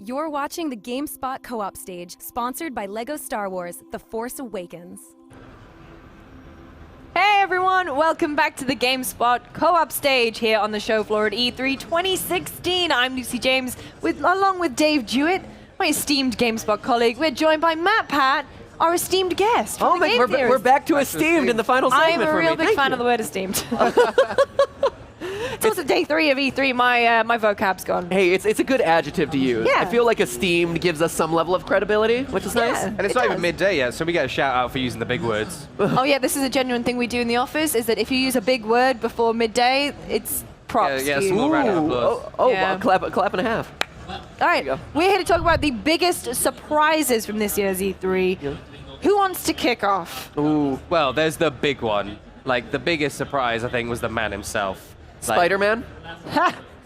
You're watching the GameSpot co-op stage, sponsored by LEGO Star Wars: The Force Awakens. Hey everyone, welcome back to the GameSpot co-op stage here on the show floor at E3 2016. I'm Lucy James, along with Dave Jewett, my esteemed GameSpot colleague. We're joined by MatPat, our esteemed guest. Oh, we're back to esteemed in the final segment. I'm a real big fan of the word esteemed. It's also day 3 of E3. My vocab's gone. Hey, it's a good adjective to use. Yeah. I feel like esteemed gives us some level of credibility, which is nice. And it's not even midday yet, so we get a shout out for using the big words. Oh yeah, this is a genuine thing we do in the office, is that if you use a big word before midday, it's props Yeah, to you. some more round of applause. Yeah. Clap and a half. All right, we're here to talk about the biggest surprises from this year's E3. Yeah. Who wants to kick off? Ooh. Well, there's the big one. Like, the biggest surprise, I think, was the man himself. Like, Spider-Man?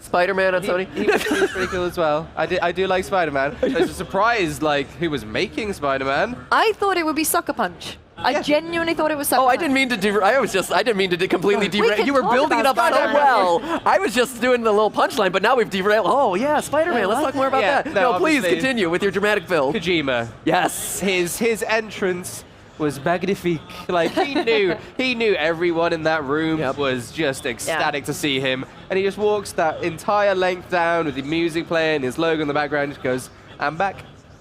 Spider-Man on Sony? He was pretty cool as well. I do like Spider-Man. I was surprised, like, who was making Spider-Man. I thought it would be Sucker Punch. I genuinely thought it was Sucker Oh, Punch. I didn't mean to completely derail. can You were talk building it up about so Spider-Man. well. I was just doing the little punchline, but now we've derailed. Oh, yeah, Spider-Man. Let's talk more about Yeah, that. no, No, please obviously- continue with your dramatic build. Kojima. Yes. His entrance was magnifique. Like, he knew everyone in that room was just ecstatic to see him. And he just walks that entire length down with the music playing, his logo in the background, just goes, I'm back.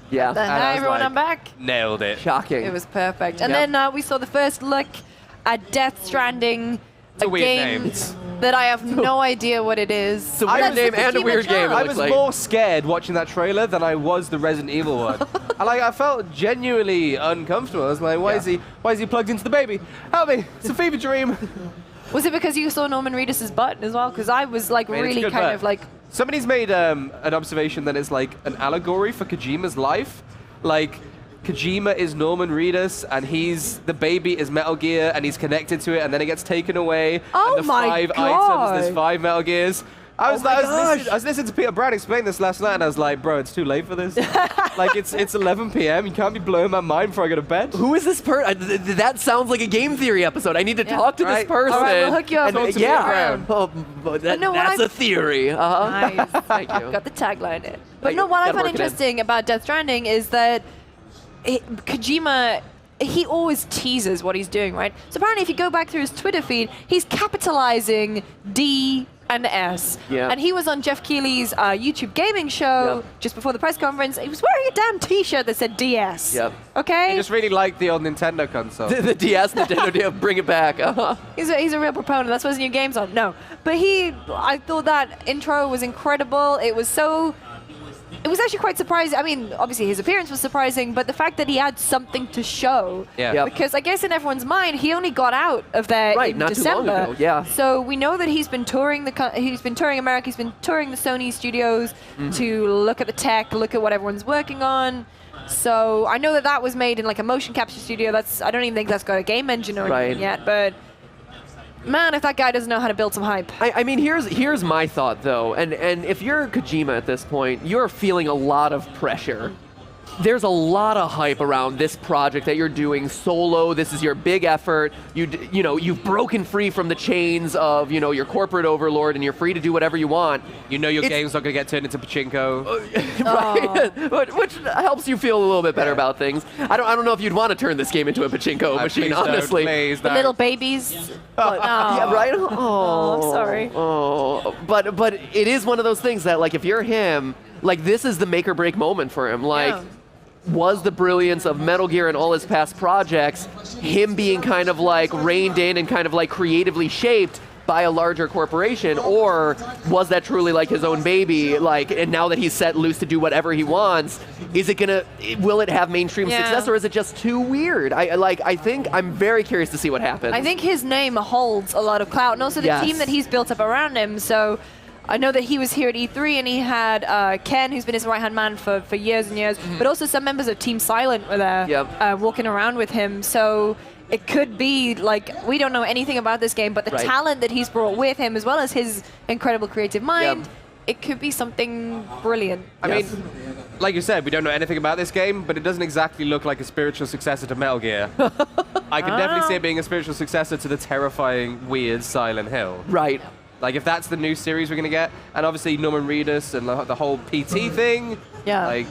Yeah. Hi And I was everyone, like, I'm back. Nailed it. Shocking. It was perfect. And Yep. then we saw the first look at Death Stranding, It's a weird game name. that I have no idea what it is. It's a weird name and a weird game. I It was looks like. more scared watching that trailer than I was the Resident Evil one. I felt genuinely uncomfortable. I was like, why is he plugged into the baby? Help me! It's a fever dream. Was it because you saw Norman Reedus' butt as well? Because I was like mean, it's a really good kind butt. of like. Somebody's made an observation that it's like an allegory for Kojima's life. Like, Kojima is Norman Reedus, and the baby is Metal Gear, and he's connected to it, and then it gets taken away. Oh and the my 5 God. items, there's 5 Metal Gears. I was listening to Peter Brown explain this last night, and I was like, bro, it's too late for this. Like, it's 11 p.m. You can't be blowing my mind before I go to bed. Who is this person? That sounds like a Game Theory episode. I need to talk to this Right. person. All right, we'll hook you up. And- Talk to yeah. Peter Brown. Oh, but no, what that's I- a theory. Uh-huh. Nice. Thank you. Got the tagline in. But Thank no, you. what I Gotta find work it in. interesting about Death Stranding is that Kojima, he always teases what he's doing, right? So apparently if you go back through his Twitter feed, he's capitalizing D and S. Yeah. And he was on Jeff Keighley's YouTube gaming show Yep. just before the press conference. He was wearing a damn t-shirt that said DS. Yep. Okay? I just really like the old Nintendo console. The DS, Nintendo DS, bring it back. Uh-huh. He's a real proponent. That's what his new game's on. No. But I thought that intro was incredible. It was actually quite surprising. I mean, obviously his appearance was surprising, but the fact that he had something to show. Yeah. Yep. Because I guess in everyone's mind, he only got out of there Right, in not too long December. ago, yeah. So we know that he's been touring America, he's been touring the Sony studios to look at the tech, look at what everyone's working on. So I know that was made in like a motion capture studio. I don't even think that's got a game engine or anything Right. yet, but man, if that guy doesn't know how to build some hype. I mean, here's my thought, though. And if you're Kojima at this point, you're feeling a lot of pressure. There's a lot of hype around this project that you're doing solo. This is your big effort. You've broken free from the chains of, your corporate overlord, and you're free to do whatever you want. You know your game's not going to get turned into pachinko. Right? Which helps you feel a little bit better about things. I don't know if you'd want to turn this game into a pachinko machine, Please don't, honestly. please The don't. little babies. Yeah, right? Oh, I'm sorry. Oh, but it is one of those things that, like, if you're him, like, this is the make or break moment for him. Like, Yeah. was the brilliance of Metal Gear and all his past projects him being kind of like reined in and kind of like creatively shaped by a larger corporation, or was that truly like his own baby? Like, and now that he's set loose to do whatever he wants, will it have mainstream Yeah. success, or is it just too weird? I think I'm very curious to see what happens. I think his name holds a lot of clout, and also the Yes. team that he's built up around him. So I know that he was here at E3, and he had Ken, who's been his right-hand man for years and years, but also some members of Team Silent were there walking around with him. So it could be, like, we don't know anything about this game, but the talent that he's brought with him, as well as his incredible creative mind, it could be something brilliant. I mean, like you said, we don't know anything about this game, but it doesn't exactly look like a spiritual successor to Metal Gear. I can definitely see it being a spiritual successor to the terrifying, weird Silent Hill. Right. Like, if that's the new series we're going to get, and obviously Norman Reedus and the whole PT thing, like,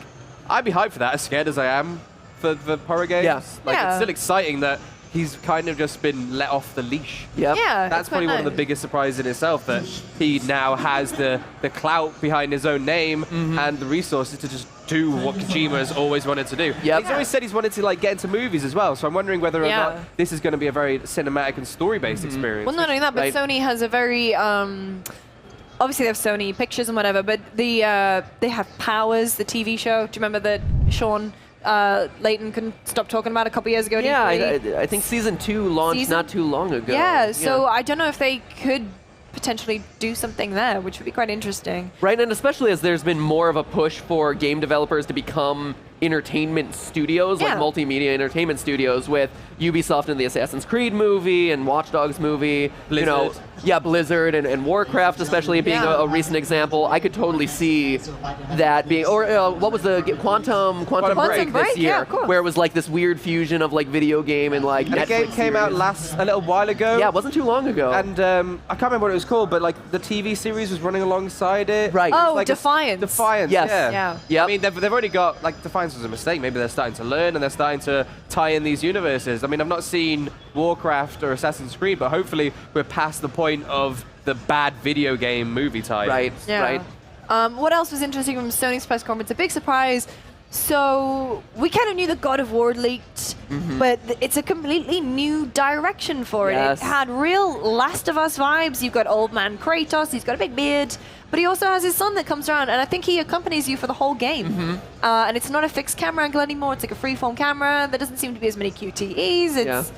I'd be hyped for that, as scared as I am for horror games. Yeah. Like, it's still exciting that he's kind of just been let off the leash. Yep. Yeah, That's probably one of the biggest surprises in itself, that he now has the clout behind his own name and the resources to just do what Kojima has always wanted to do. Yep. He's always said he's wanted to like get into movies as well, so I'm wondering whether or not this is going to be a very cinematic and story-based experience. Well, not only that, but Sony has a very obviously they have Sony Pictures and whatever, but they have Powers, the TV show. Do you remember that Sean Layton couldn't stop talking about a couple years ago? Yeah, I think season 2 launched not too long ago. Yeah, so I don't know if they could potentially do something there, which would be quite interesting. Right, and especially as there's been more of a push for game developers to become entertainment studios, like multimedia entertainment studios, with Ubisoft and the Assassin's Creed movie and Watch Dogs movie. Blizzard. You know, Blizzard and Warcraft especially being a recent example. I could totally see that being, or what was the Quantum Break this year, where it was like this weird fusion of like video game and like Netflix the game came out a little while ago. Yeah, it wasn't too long ago. And I can't remember what it was called, but like the TV series was running alongside it. Right. Oh, like Defiance. Defiance. Yes. Yeah. I mean, they've already got, like, Defiance was a mistake. Maybe they're starting to learn and they're starting to tie in these universes. I mean, I've not seen Warcraft or Assassin's Creed, but hopefully we're past the point of the bad video game movie tie. Right. Yeah. Right. What else was interesting from Sony's press conference? A big surprise. So we kind of knew that God of War leaked, but it's a completely new direction for it. It had real Last of Us vibes. You've got old man Kratos. He's got a big beard, but he also has his son that comes around, and I think he accompanies you for the whole game. And it's not a fixed camera angle anymore. It's like a freeform camera. There doesn't seem to be as many QTEs. It's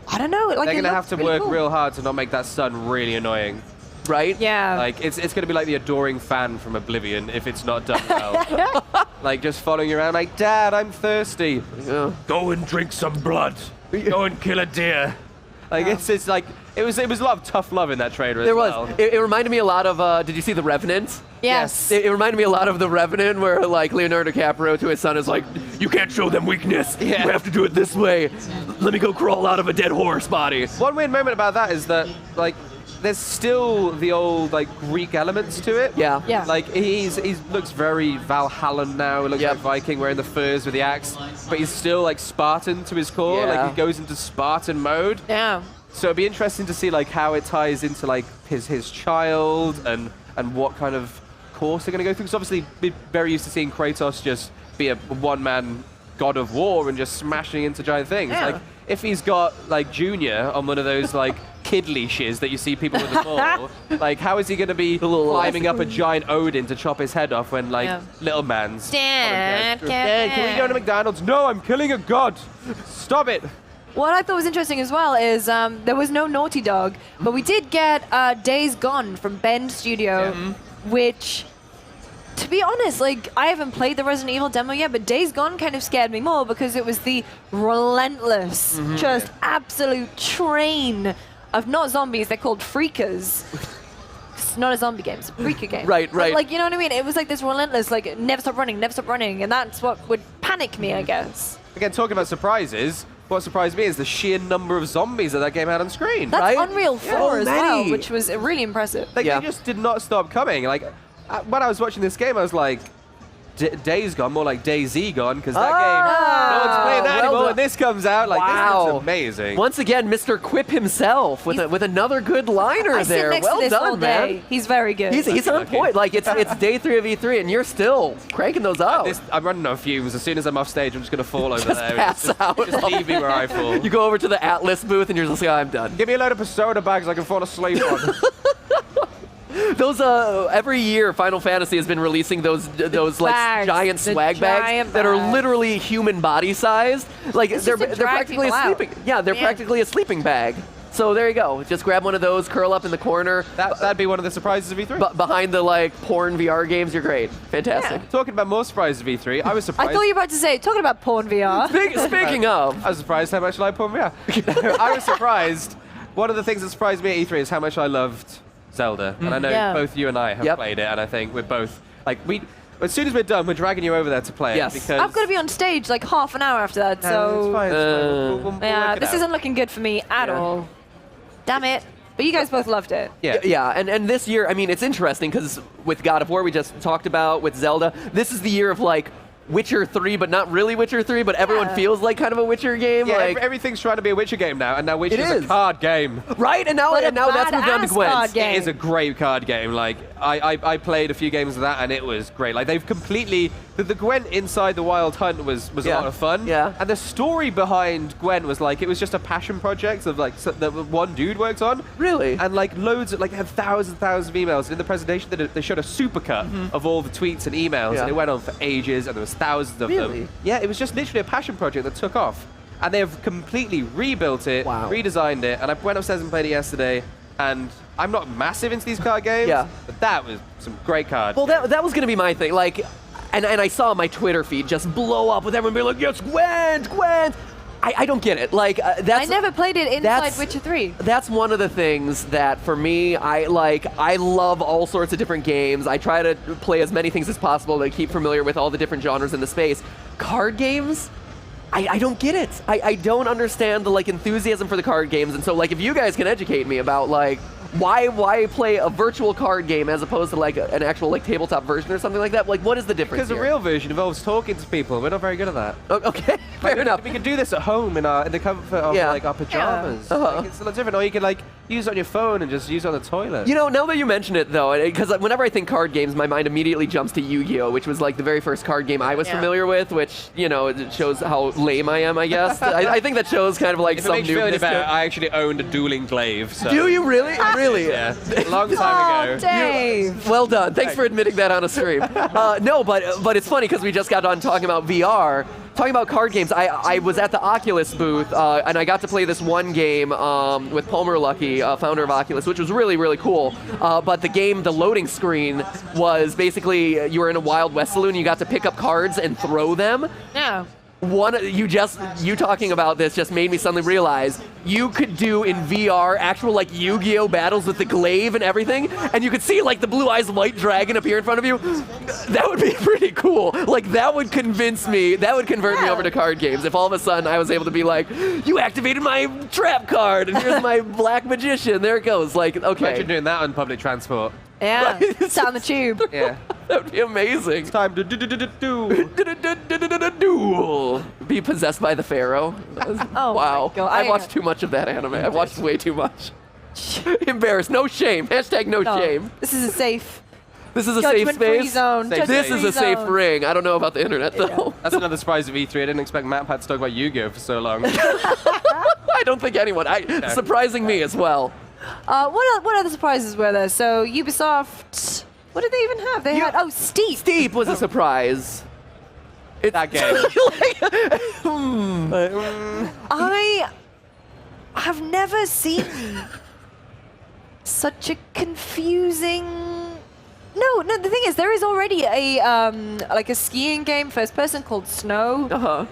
I don't know. Like, they're going to have to work real hard to not make that son really annoying. Right? Yeah. Like, it's going to be like the adoring fan from Oblivion if it's not done well. Like, just following you around like, Dad, I'm thirsty. Go and drink some blood. Go and kill a deer. Like, it's like, it was a lot of tough love in that trailer as well. It reminded me a lot of, did you see The Revenant? Yes. It reminded me a lot of The Revenant, where like Leonardo DiCaprio to his son is like, you can't show them weakness. You have to do it this way. Let me go crawl out of a dead horse body. One weird moment about that is that, like, there's still the old like Greek elements to it. Yeah. Like he looks very Valhallan now. He looks like Viking wearing the furs with the axe, but he's still like Spartan to his core. Like he goes into Spartan mode. Yeah. So it'd be interesting to see like how it ties into like his child and what kind of course they're going to go through. Because obviously we're very used to seeing Kratos just be a one-man god of war and just smashing into giant things. Like if he's got like Junior on one of those like kid leashes that you see people with the ball, like how is he going to be climbing up a giant Odin to chop his head off when like little man's Dad, can we go to McDonald's? No, I'm killing a god. Stop it. What I thought was interesting as well is there was no Naughty Dog, but we did get Days Gone from Bend Studio, which, to be honest, like, I haven't played the Resident Evil demo yet, but Days Gone kind of scared me more because it was the relentless, just absolute train of not zombies, they're called freakers. It's not a zombie game, it's a freaker game. Right. But, like, you know what I mean? It was like this relentless, like, never stop running, and that's what would panic me, I guess. Again, talking about surprises, what surprised me is the sheer number of zombies that game had on screen. That's Unreal 4 as well, many. which was really impressive. Like, they just did not stop coming. Like, when I was watching this game, I was like, Days Gone, more like DayZ Gone, because that game, no one's playing that anymore, and this comes out, like, this looks amazing. Once again, Mr. Quip himself with another good liner I sit there. next Well to this done, all day. man. He's very good. He's on point. Like, it's day 3 of E3, and you're still cranking those out. I'm running on fumes. As soon as I'm off stage, I'm just going to fall over Just there. pass out. Just leave me where I fall. You go over to the Atlas booth, and you're just like, I'm done. Give me a load of Persona bags I can fall asleep on. Those every year Final Fantasy has been releasing those like bags, giant swag bags that are literally human body sized. Like they're practically a sleeping. Yeah, they're practically a sleeping bag. So there you go. Just grab one of those, curl up in the corner. That'd be one of the surprises of E3. Behind the like porn VR games, you're great. Fantastic. Yeah. Talking about more surprises of E3, I was surprised. I thought you were about to say, talking about porn VR. Speaking of, I was surprised how much I like porn VR. I was surprised. One of the things that surprised me at E3 is how much I loved Zelda. And I know both you and I have played it, and I think we're both, like, as soon as we're done, we're dragging you over there to play it. Because I've got to be on stage like half an hour after that, so... it's fine. We'll yeah, work it this out. isn't looking good for me at all. Damn it. But you guys both loved it. Yeah, and this year, I mean, it's interesting because with God of War, we just talked about, with Zelda, this is the year of like Witcher 3, but not really Witcher 3, but everyone feels like kind of a Witcher game. Yeah, like, everything's trying to be a Witcher game now, and now Witcher is a card game. Right, and now that's moved on to Gwent. It is a great card game. Like, I played a few games of that, and it was great. Like, they've completely... The Gwent Inside the Wild Hunt was a lot of fun. Yeah. And the story behind Gwent was like, it was just a passion project of like, that one dude worked on. Really? And like loads of, like, had thousands of emails. In the presentation, they showed a supercut of all the tweets and emails, and it went on for ages, and there was thousands of them. Yeah, it was just literally a passion project that took off. And they've completely rebuilt it, redesigned it, and I went upstairs and played it yesterday, and I'm not massive into these card games, but that was some great cards. Well, that was going to be my thing. Like, and I saw my Twitter feed just blow up with everyone being like, yes, Gwent! I don't get it. Like, that's... I never played it inside Witcher 3. That's one of the things that, for me, I love all sorts of different games. I try to play as many things as possible to keep familiar with all the different genres in the space. Card games? I don't get it. I don't understand the, like, enthusiasm for the card games. And so, like, if you guys can educate me about, like, why play a virtual card game as opposed to like an actual like tabletop version or something like that? Like, what is the difference? Because the real version involves talking to people. We're not very good at that. Okay, fair enough. We can do this at home in the comfort of like our pajamas. Like, it's a lot different. Or you can like use it on your phone and just use it on the toilet. You know, now that you mention it though, because whenever I think card games, my mind immediately jumps to Yu-Gi-Oh, which was like the very first card game I was familiar with. Which, you know, it shows how lame I am, I guess. I think that shows kind of like if some it makes you feel any newness. better, I actually owned a dueling glaive. So. Do you really? Really? Yeah. A long time ago. Dave. Well done. Thanks for admitting that on a stream. No, but it's funny because we just got done talking about VR. Talking about card games, I was at the Oculus booth, and I got to play this one game with Palmer Luckey, founder of Oculus, which was really, really cool. But the game, the loading screen, was basically you were in a Wild West saloon, you got to pick up cards and throw them. Yeah. You talking about this just made me suddenly realize you could do in VR actual like Yu-Gi-Oh battles with the glaive and everything, and you could see like the blue eyes white dragon appear in front of you. That would be pretty cool. Like that would convince me, that would convert me over to card games if all of a sudden I was able to be like, you activated my trap card and here's my black magician. There it goes. Like, okay. Imagine doing that on public transport. Yeah, it's on the tube. Yeah. That would be amazing. It's time to do. Duel. Be possessed by the Pharaoh. Oh wow. my God. I watched too much of that anime. I watched way too much. Embarrassed. No shame. Hashtag no shame. This is a safe. This is a safe Judgment-free space. zone. This is Judgment-free a safe zone. ring. I don't know about the internet though. That's another surprise of E3. I didn't expect MatPat to talk about Yu-Gi-Oh for so long. I don't think anyone. Surprising me as well. What other surprises were there? So Ubisoft. What did they even have? They had Steep. Steep was a surprise. That game. I have never seen such a confusing. No. The thing is, there is already a like a skiing game, first person called Snow.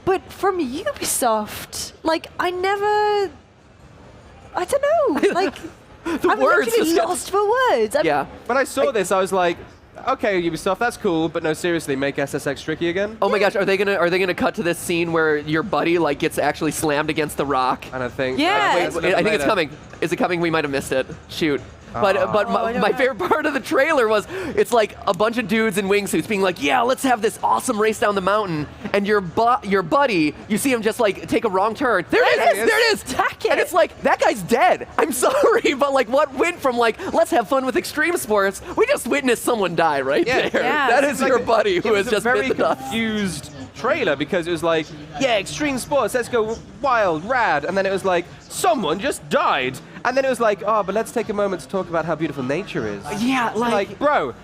But from Ubisoft, like I don't know. Like I'm words literally just lost for words. When I saw this, I was like, okay, Ubisoft, that's cool, but no, seriously, make SSX tricky again? Oh my gosh, are they gonna cut to this scene where your buddy like gets actually slammed against the rock? I don't think. Yeah. Wait, I think it's coming. Is it coming? We might have missed it. Shoot. But my favorite part of the trailer was it's like a bunch of dudes in wingsuits being like, yeah, let's have this awesome race down the mountain. And your buddy, you see him just like take a wrong turn. There it is. And it's like, that guy's dead. I'm sorry, but like what went from like, let's have fun with extreme sports, we just witnessed someone die right there. Yeah. That is like your buddy who has a just very bit the dust. confused trailer because it was like, yeah, extreme sports, let's go wild, rad. And then it was like, someone just died. And then it was like, oh, but let's take a moment to talk about how beautiful nature is. Yeah, Like, bro,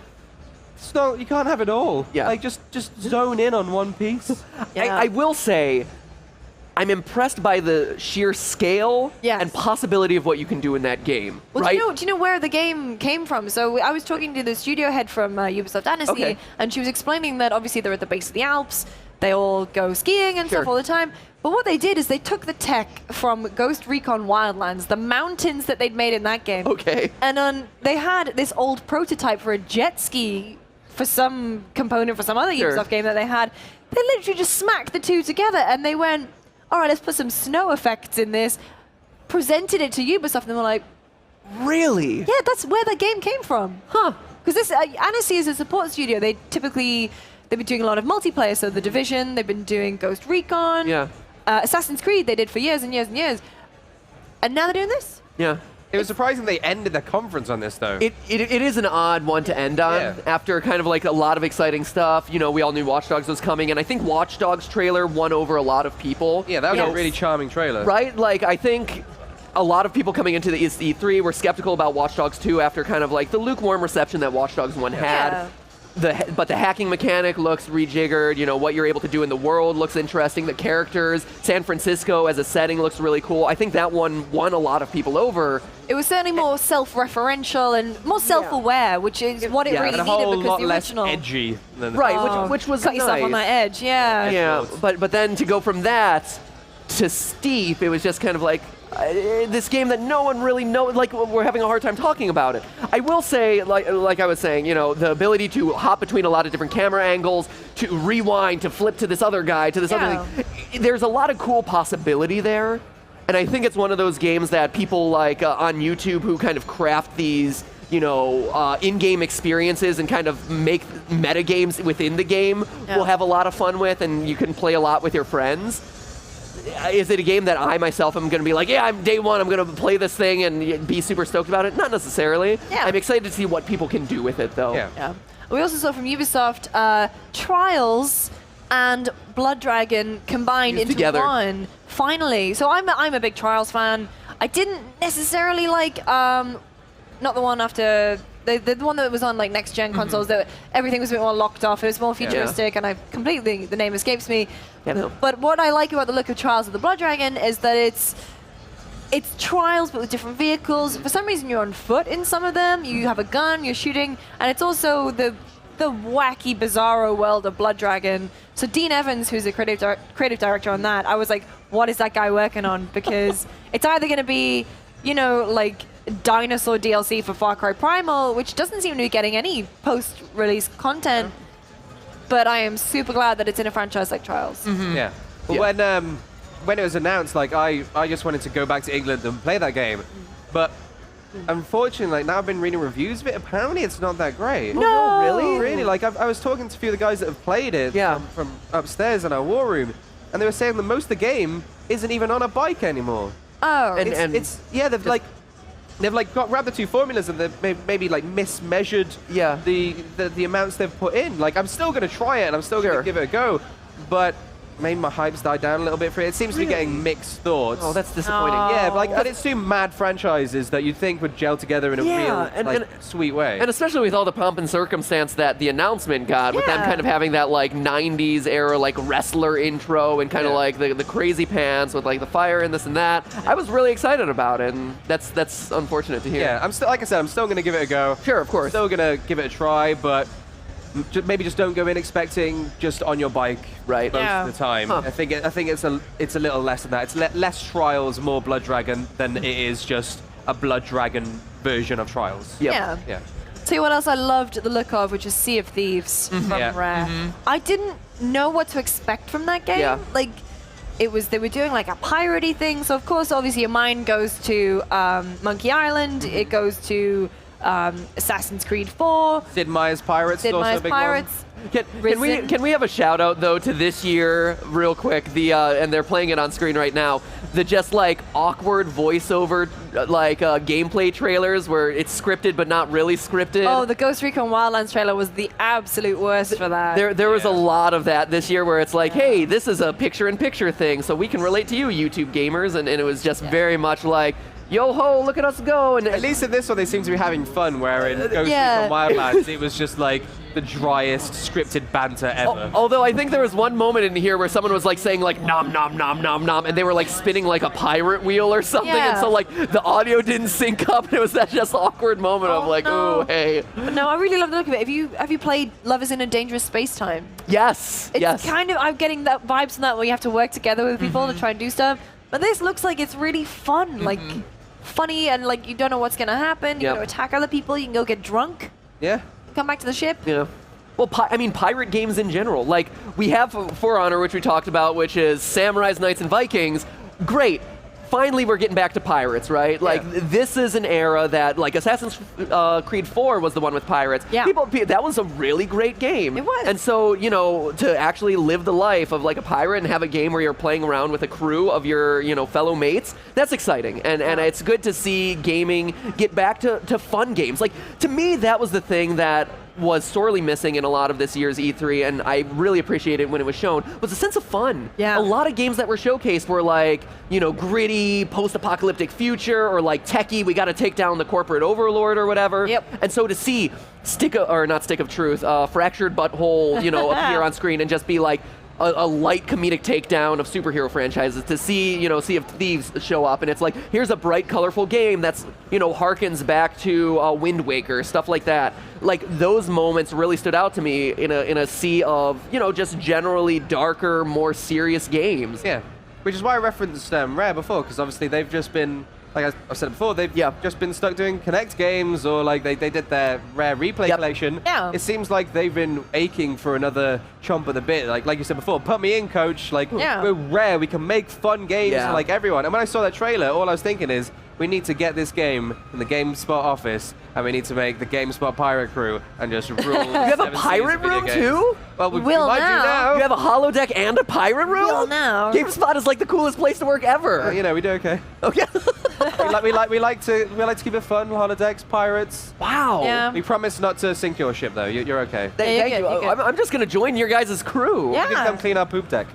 you can't have it all. Yeah. Like, just zone in on one piece. I will say, I'm impressed by the sheer scale and possibility of what you can do in that game. Well, right? do you know where the game came from? So I was talking to the studio head from Ubisoft Dynasty, and she was explaining that obviously they're at the base of the Alps. They all go skiing and stuff all the time. But what they did is they took the tech from Ghost Recon Wildlands, the mountains that they'd made in that game. And they had this old prototype for a jet ski for some component for some other Ubisoft game that they had. They literally just smacked the two together and they went, all right, let's put some snow effects in this. Presented it to Ubisoft and they were like, Really? Yeah, that's where that game came from. Huh. Because this Annecy is a support studio. They've been doing a lot of multiplayer. So The Division, they've been doing Ghost Recon. Yeah. Assassin's Creed, they did for years and years and years. And now they're doing this? Yeah. It was surprising they ended the conference on this, though. It is an odd one to end on after kind of like a lot of exciting stuff. You know, we all knew Watch Dogs was coming, and I think Watch Dogs trailer won over a lot of people. Yeah, that was a really charming trailer. Right? Like, I think a lot of people coming into the E3 were skeptical about Watch Dogs 2 after kind of like the lukewarm reception that Watch Dogs 1 had. But the hacking mechanic looks rejiggered. You know, what you're able to do in the world looks interesting. The characters, San Francisco as a setting looks really cool. I think that one won a lot of people over. It was certainly more self-referential and more self-aware, which is what it really and a needed whole because lot the less original. edgy than Which was cut nice. yourself on that edge, yeah. Yeah, but then to go from that to steep, it was just kind of like this game that no one really knows. Like, we're having a hard time talking about it. I will say, like I was saying, you know, the ability to hop between a lot of different camera angles, to rewind, to flip to this other guy, to this other thing. There's a lot of cool possibility there. And I think it's one of those games that people like on YouTube who kind of craft these, you know, in-game experiences and kind of make meta games within the game will have a lot of fun with, and you can play a lot with your friends. Is it a game that I myself am going to be like, yeah, I'm day one, I'm going to play this thing and be super stoked about it? Not necessarily. Yeah. I'm excited to see what people can do with it, though. Yeah. We also saw from Ubisoft Trials and Blood Dragon combined into one. Finally. So I'm a big Trials fan. I didn't necessarily like not the one after the one that was on like next gen consoles that everything was a bit more locked off. It was more futuristic, and the name escapes me. But what I like about the look of Trials of the Blood Dragon is that it's Trials but with different vehicles. For some reason you're on foot in some of them. You have a gun, you're shooting, and it's also the wacky, bizarro world of Blood Dragon. So Dean Evans, who's a creative director on that, I was like, what is that guy working on? Because it's either going to be, you know, like dinosaur DLC for Far Cry Primal, which doesn't seem to be getting any post-release content, but I am super glad that it's in a franchise like Trials. Yeah. But when it was announced, like I just wanted to go back to England and play that game, but unfortunately, like now I've been reading reviews of it. Apparently, it's not that great. No, really. Like I was talking to a few of the guys that have played it from upstairs in our war room, and they were saying that most of the game isn't even on a bike anymore. Oh, They've grabbed the two formulas and they've maybe like mismeasured the amounts they've put in. Like I'm still gonna try it and I'm still gonna give it a go, but maybe my hype's died down a little bit for it. It seems to be getting mixed thoughts. Oh, that's disappointing. Yeah, but it's two mad franchises that you'd think would gel together in a real sweet way. And especially with all the pomp and circumstance that the announcement got, with them kind of having that like 90s era like wrestler intro and kind of like the crazy pants with like the fire and this and that. I was really excited about it, and that's unfortunate to hear. Yeah, I'm still, like I said, I'm still going to give it a go. Sure, of course. Still going to give it a try, but maybe just don't go in expecting just on your bike most of the time. I think it's a little less than that. It's less Trials, more Blood Dragon than it is just a Blood Dragon version of Trials. Yeah. Tell you what else I loved the look of, which is Sea of Thieves from Rare. I didn't know what to expect from that game. Like, they were doing like a piratey thing, so of course, obviously, your mind goes to Monkey Island. It goes to Assassin's Creed 4. Sid Meier's Pirates. Sid Meier's Pirates. Can we have a shout out though to this year real quick? And they're playing it on screen right now. The just like awkward voiceover gameplay trailers where it's scripted but not really scripted. Oh, the Ghost Recon Wildlands trailer was the absolute worst for that. There was a lot of that this year where it's like, hey, this is a picture-in-picture thing, so we can relate to you, YouTube gamers, and it was just very much like, yo ho, look at us go. And at least in this one, they seem to be having fun, where in Ghost Recon Wildlands, it was just like the driest scripted banter ever. Although I think there was one moment in here where someone was like saying like nom nom nom nom nom, and they were like spinning like a pirate wheel or something, and so like the audio didn't sync up, and it was that just awkward moment of like, oh hey. No, I really love the look of it. Have you played Love Is in a Dangerous Space Time? Yes. It's kind of, I'm getting that vibes from that where you have to work together with people to try and do stuff. But this looks like it's really fun, like funny, and like you don't know what's gonna happen. You're gonna attack other people. You can go get drunk. Yeah. Come back to the ship. Yeah. Well, I mean, pirate games in general. Like, we have For Honor, which we talked about, which is Samurais, Knights, and Vikings. Great. finally we're getting back to pirates, right? Like this is an era that, like Assassin's Creed 4 was the one with pirates. Yeah. That was a really great game. It was. And so, you know, to actually live the life of like a pirate and have a game where you're playing around with a crew of your, you know, fellow mates, that's exciting. And it's good to see gaming get back to fun games. Like, to me, that was the thing that was sorely missing in a lot of this year's E3, and I really appreciated when it was shown, was a sense of fun. Yeah. A lot of games that were showcased were like, you know, gritty, post-apocalyptic future, or like techie, we got to take down the corporate overlord or whatever. Yep. And so to see Fractured Butthole, you know, appear on screen and just be like, a light comedic takedown of superhero franchises, to see, you know, Sea of Thieves show up, and it's like, here's a bright, colorful game that's, you know, harkens back to Wind Waker, stuff like that. Like, those moments really stood out to me in a sea of, you know, just generally darker, more serious games. Yeah, which is why I referenced Rare before, because obviously they've just been, like I said before, they've just been stuck doing Connect games, or like they did their Rare Replay collection. Yeah. It seems like they've been aching for another chomp at the bit. Like you said before, put me in, coach. Like, we're Rare, we can make fun games for like everyone. And when I saw that trailer, all I was thinking is, we need to get this game in the GameSpot office, and we need to make the GameSpot Pirate Crew and just rule. You have a pirate room too? Well, we will might now. do now. You have a holodeck and a pirate room? Will now. GameSpot is like the coolest place to work ever. You know, we do okay. Okay. we like to keep it fun. Holodecks, pirates. Wow. Yeah. We promise not to sink your ship, though. You're okay. Thank you're you. good, you're good. I'm just going to join your guys' crew. Yeah. You can come clean our poop deck.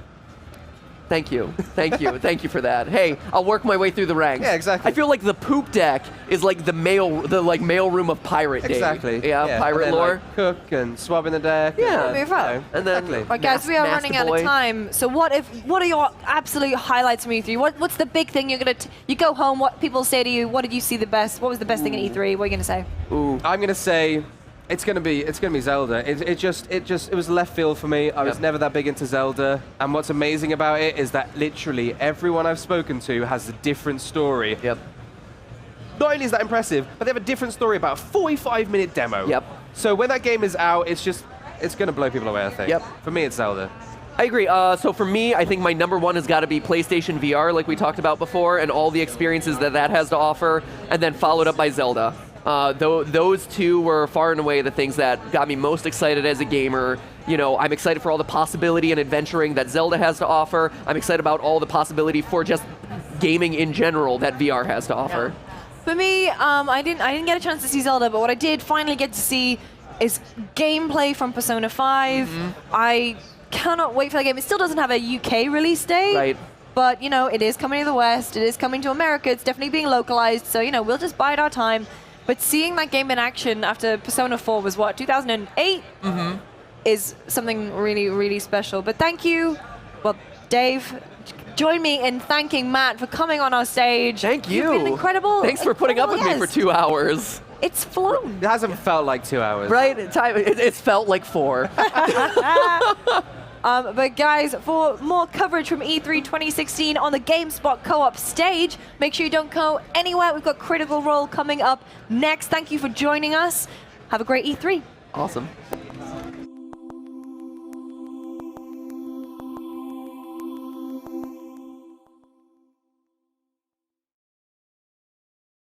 Thank you. Thank you. Thank you for that. Hey, I'll work my way through the ranks. Yeah, exactly. I feel like the poop deck is like the mail room of pirate day. Exactly. Yeah, pirate and then, lore. Like, cook and swab in the deck. Yeah. And, Move on. And then exactly. Right, guys, we are running out of time. So what are your absolute highlights from E3? What's the big thing you're gonna you go home? What people say to you? What did you see the best? What was the best thing at E3? What are you gonna say? Ooh. I'm gonna say it's gonna be Zelda. It was left field for me. I was never that big into Zelda, and what's amazing about it is that literally everyone I've spoken to has a different story. Yep. Not only is that impressive, but they have a different story about a 45-minute demo. Yep. So when that game is out, it's gonna blow people away, I think. Yep. For me, it's Zelda. I agree. So for me, I think my number one has got to be PlayStation VR, like we talked about before, and all the experiences that has to offer, and then followed up by Zelda. Those two were far and away the things that got me most excited as a gamer. You know, I'm excited for all the possibility and adventuring that Zelda has to offer. I'm excited about all the possibility for just gaming in general that VR has to offer. Yeah. For me, I didn't get a chance to see Zelda, but what I did finally get to see is gameplay from Persona 5. I cannot wait for the game. It still doesn't have a UK release date. Right. But, you know, it is coming to the West. It is coming to America. It's definitely being localized. So, you know, we'll just bide our time. But seeing that game in action after Persona 4 was, what, 2008? Is something really, really special. But thank you. Well, Dave, join me in thanking Matt for coming on our stage. Thank you. You've been incredible. Thanks for putting up with me for guest. 2 hours. It's flown. It hasn't felt like 2 hours. Right? It's felt like 4. But guys, for more coverage from E3 2016 on the GameSpot co-op stage, make sure you don't go anywhere. We've got Critical Role coming up next. Thank you for joining us. Have a great E3. Awesome.